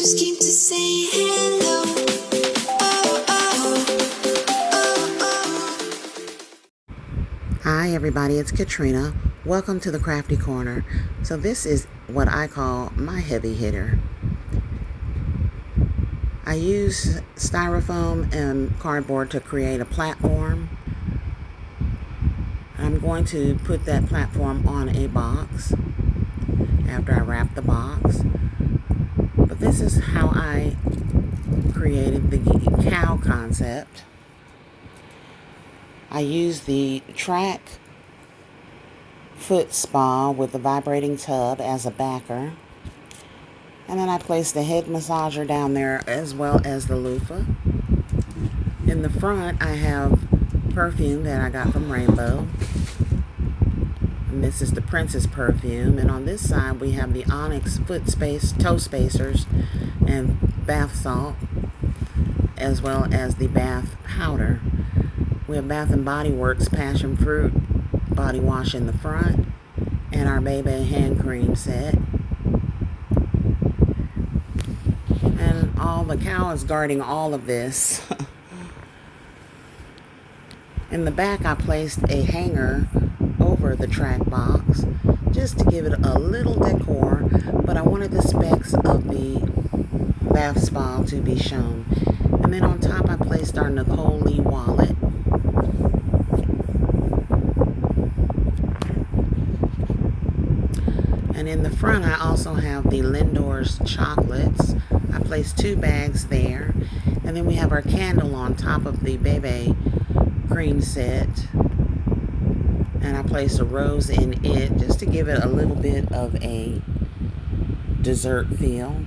just came to say hello. Hi everybody, it's Katrina. Welcome to the Crafty Corner. So this is what I call my heavy hitter. I use styrofoam and cardboard to create a platform. I'm going to put that platform on a box after I wrap the box. But this is how I created the cow concept. I used the track foot spa with the vibrating tub as a backer. And then I placed the head massager down there as well as the loofah. In the front, I have perfume that I got from Rainbow. And this is the Princess perfume. And on this side, we have the Onyx toe spacers and bath salt, as well as the bath powder. We have Bath & Body Works Passion Fruit body wash in the front and our Bebe hand cream set. And the cow is guarding all of this. In the back, I placed a hanger over the track box just to give it a little decor, but I wanted the specs of the bath spa to be shown. And then on top, I placed our Nicole Lee wallet. And in the front, I also have the Lindor's chocolates. I placed 2 bags there. And then we have our candle on top of the Bebe cream set. And I placed a rose in it just to give it a little bit of a dessert feel.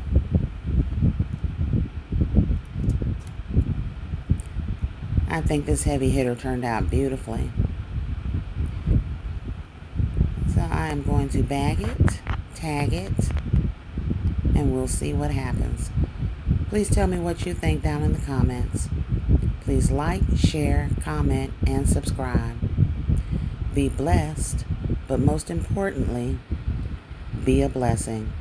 I think this heavy hitter turned out beautifully. So I am going to bag it, tag it, and we'll see what happens. Please tell me what you think down in the comments. Please like, share, comment, and subscribe. Be blessed, but most importantly, be a blessing.